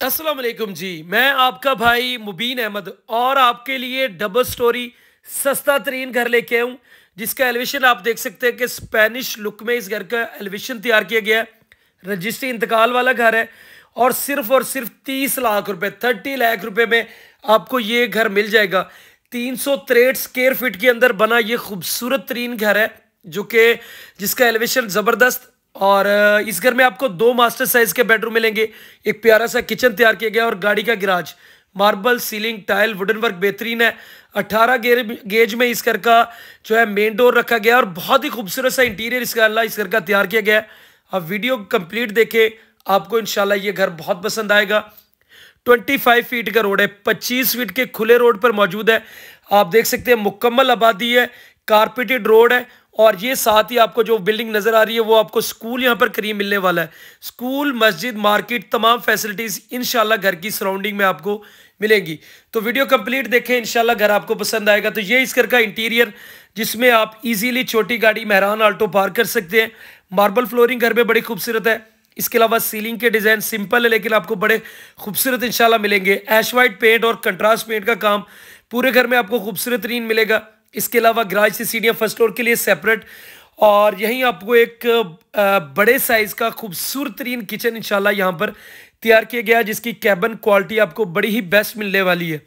अस्सलाम वालेकुम जी। मैं आपका भाई मुबीन अहमद और आपके लिए डबल स्टोरी सस्ता तरीन घर लेके आऊँ, जिसका एलिवेशन आप देख सकते हैं कि स्पेनिश लुक में इस घर का एलिवेशन तैयार किया गया है। रजिस्ट्री इंतकाल वाला घर है और सिर्फ 30 लाख रुपए 30 लाख रुपए में आपको ये घर मिल जाएगा। 363 स्क्वायर फीट के अंदर बना ये खूबसूरत तरीन घर है जो कि जिसका एलिवेशन ज़बरदस्त। और इस घर में आपको दो मास्टर साइज के बेडरूम मिलेंगे, एक प्यारा सा किचन तैयार किया गया और गाड़ी का garage, marble ceiling tile wooden work बेहतरीन है। 18 गेज में इस घर का जो है मेन डोर रखा गया और बहुत ही खूबसूरत सा इंटीरियर इस घर का तैयार किया गया है। आप वीडियो कंप्लीट देखें, आपको इंशाल्लाह ये घर बहुत पसंद आएगा। 25 फीट का रोड है, 25 फीट के खुले रोड पर मौजूद है। आप देख सकते हैं मुकम्मल आबादी है, कारपेटेड रोड है और ये साथ ही आपको जो बिल्डिंग नजर आ रही है वो आपको स्कूल यहाँ पर करीब मिलने वाला है। स्कूल, मस्जिद, मार्केट, तमाम फैसिलिटीज इंशाल्लाह घर की सराउंडिंग में आपको मिलेगी। तो वीडियो कंप्लीट देखें, इंशाल्लाह घर आपको पसंद आएगा। तो ये इस घर का इंटीरियर जिसमें आप इजीली छोटी गाड़ी मेहरान आल्टो पार्क कर सकते हैं। मार्बल फ्लोरिंग घर में बड़ी खूबसूरत है। इसके अलावा सीलिंग के डिज़ाइन सिंपल है लेकिन आपको बड़े खूबसूरत इंशाल्लाह मिलेंगे। ऐश वाइट पेंट और कंट्रास्ट पेंट का काम पूरे घर में आपको खूबसूरत तरीन मिलेगा। इसके अलावा गराज से सीढ़ियाँ फर्स्ट फ्लोर के लिए सेपरेट और यहीं आपको एक बड़े साइज़ का खूबसूरत तरीन किचन इंशाल्लाह यहाँ पर तैयार किया गया, जिसकी कैबिन क्वालिटी आपको बड़ी ही बेस्ट मिलने वाली है।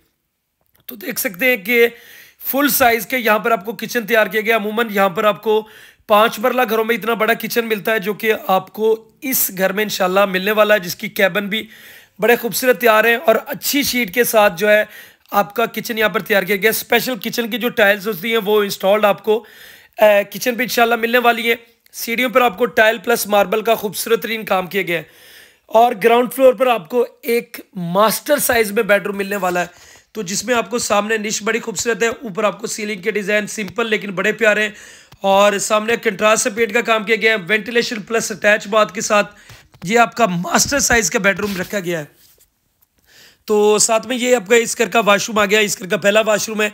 तो देख सकते हैं कि फुल साइज़ के यहाँ पर आपको किचन तैयार किया गया। अमूमन यहाँ पर आपको 5 मरला घरों में इतना बड़ा किचन मिलता है जो कि आपको इस घर में इंशाल्लाह मिलने वाला है, जिसकी कैबिन भी बड़े खूबसूरत तैयार है और अच्छी शीट के साथ जो है आपका किचन यहाँ पर तैयार किया गया। स्पेशल किचन की जो टाइल्स होती हैं वो इंस्टॉल्ड आपको किचन पे इंशाल्लाह मिलने वाली है। सीढ़ियों पर आपको टाइल प्लस मार्बल का खूबसूरत तरीन काम किया गया है और ग्राउंड फ्लोर पर आपको एक मास्टर साइज में बेडरूम मिलने वाला है, तो जिसमें आपको सामने निश बड़ी खूबसूरत है। ऊपर आपको सीलिंग के डिज़ाइन सिंपल लेकिन बड़े प्यारे हैं और सामने कंट्रास्ट से पेंट का काम किया गया है। वेंटिलेशन प्लस अटैच बाथ के साथ ये आपका मास्टर साइज का बेडरूम रखा गया है। तो साथ में ये आपका इस घर का वाशरूम आ गया। इस घर का पहला वाशरूम है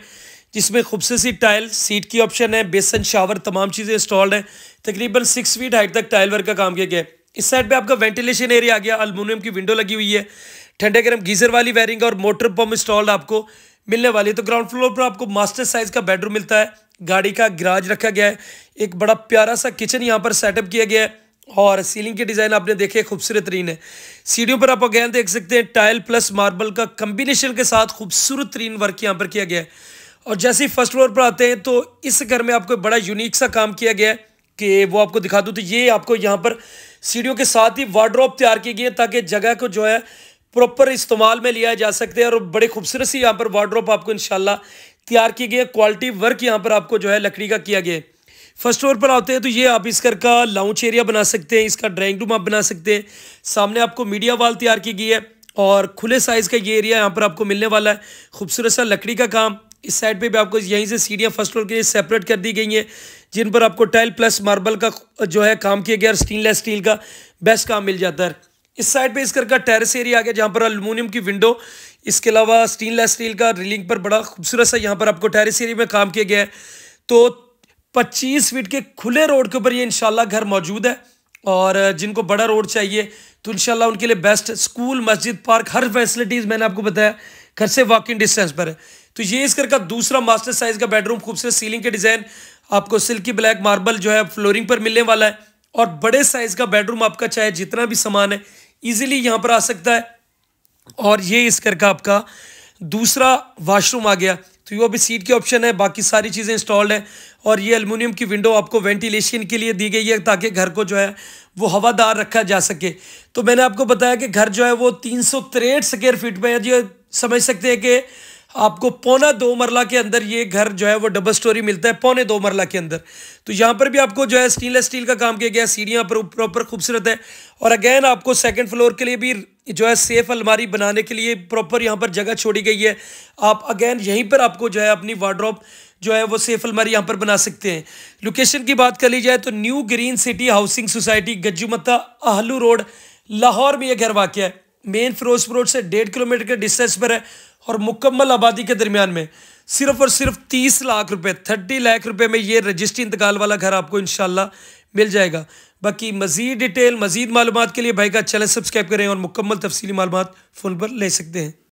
जिसमें खूबसूरत सी टाइल, सीट की ऑप्शन है, बेसन, शावर, तमाम चीज़ें इंस्टॉल्ड हैं। तकरीबन 6 फीट हाइट तक टाइल वर्क का काम किया गया है। इस साइड पे आपका वेंटिलेशन एरिया आ गया, अल्मुनियम की विंडो लगी हुई है, ठंडे गर्म गीजर वाली वायरिंग और मोटर पंप इंस्टॉल्ड आपको मिलने वाली है। तो ग्राउंड फ्लोर पर आपको मास्टर साइज का बेडरूम मिलता है। गाड़ी का गैराज रखा गया है, एक बड़ा प्यारा सा किचन यहाँ पर सेटअप किया गया है और सीलिंग के डिज़ाइन आपने देखे खूबसूरत तरीन है। सीढ़ियों पर आप अगेन देख सकते हैं टाइल प्लस मार्बल का कम्बिनेशन के साथ खूबसूरत तरीन वर्क यहाँ पर किया गया है। और जैसे ही फर्स्ट फ्लोर पर आते हैं तो इस घर में आपको बड़ा यूनिक सा काम किया गया है कि वो आपको दिखा दूँ। तो ये आपको यहाँ पर सीढ़ियों के साथ ही वार्डरोब तैयार की गई है ताकि जगह को जो है प्रॉपर इस्तेमाल में लिया जा सकते हैं और बड़े खूबसूरत सी यहाँ पर वार्डरोब आपको इंशाल्लाह तैयार की गई है। क्वालिटी वर्क यहाँ पर आपको जो है लकड़ी का किया गया है। फर्स्ट फ्लोर पर आते हैं तो ये आप इस घर का लाउंज एरिया बना सकते हैं, इसका ड्राइंग रूम आप बना सकते हैं। सामने आपको मीडिया वॉल तैयार की गई है और खुले साइज़ का ये एरिया यहाँ पर आपको मिलने वाला है। खूबसूरत सा लकड़ी का काम। इस साइड पे भी आपको यहीं से सीढ़ियाँ फर्स्ट फ्लोर के लिए सेपरेट कर दी गई हैं जिन पर आपको टाइल प्लस मार्बल का जो है काम किया गया और स्टेनलेस स्टील का बेस्ट काम मिल जाता है। इस साइड पे इस घर का टेरेस एरिया आ गया जहाँ पर एल्युमिनियम की विंडो, इसके अलावा स्टेनलेस स्टील का रिलिंग पर बड़ा खूबसूरत सा यहाँ पर आपको टेरेस एरिया में काम किया गया है। तो 25 फीट के खुले रोड के ऊपर ये इंशाल्लाह घर मौजूद है और जिनको बड़ा रोड चाहिए तो इंशाल्लाह उनके लिए बेस्ट स्कूल, मस्जिद, पार्क, हर फैसिलिटीज़ मैंने आपको बताया घर से वॉकिंग डिस्टेंस पर है। तो ये इस घर का दूसरा मास्टर साइज का बेडरूम, खूबसूरत सीलिंग के डिज़ाइन, आपको सिल्की ब्लैक मार्बल जो है फ्लोरिंग पर मिलने वाला है और बड़े साइज का बेडरूम आपका चाहे जितना भी सामान है ईजिली यहाँ पर आ सकता है। और ये इस घर का आपका दूसरा वाशरूम आ गया। तो ये भी सीट की ऑप्शन है, बाकी सारी चीज़ें इंस्टॉल्ड हैं और ये एल्युमिनियम की विंडो आपको वेंटिलेशन के लिए दी गई है ताकि घर को जो है वो हवादार रखा जा सके। तो मैंने आपको बताया कि घर जो है वो 363 स्क्वायर फीट में है। ये समझ सकते हैं कि आपको पौना 2 मरला के अंदर ये घर जो है वो डबल स्टोरी मिलता है, पौने 2 मरला के अंदर। तो यहाँ पर भी आपको जो है स्टेनलेस स्टील का काम किया गया, सीढ़ियाँ पर प्रॉपर खूबसूरत है और अगेन आपको सेकंड फ्लोर के लिए भी जो है सेफ अलमारी बनाने के लिए प्रॉपर यहाँ पर जगह छोड़ी गई है। आप अगेन यहीं पर आपको जो है अपनी वार्डरोब जो है वो सेफ अलमारी यहाँ पर बना सकते हैं। लोकेशन की बात कर ली जाए तो new green city housing society, Gajjumatta, Ahlu road, Lahore में यह घर वाक़ है। मेन फिरोजपुर रोड से 1.5 किलोमीटर के डिस्टेंस पर है और मुकम्मल आबादी के दरमियान में सिर्फ और सिर्फ 30 लाख रुपए 30 लाख रुपए में ये रजिस्ट्री इंतकाल वाला घर आपको इंशाल्लाह मिल जाएगा। बाकी मज़ीद डिटेल मज़ीद मालूमात के लिए भाई का चैनल सब्सक्राइब करें और मुकम्मल तफसीली मालूमात फ़ोन पर ले सकते हैं।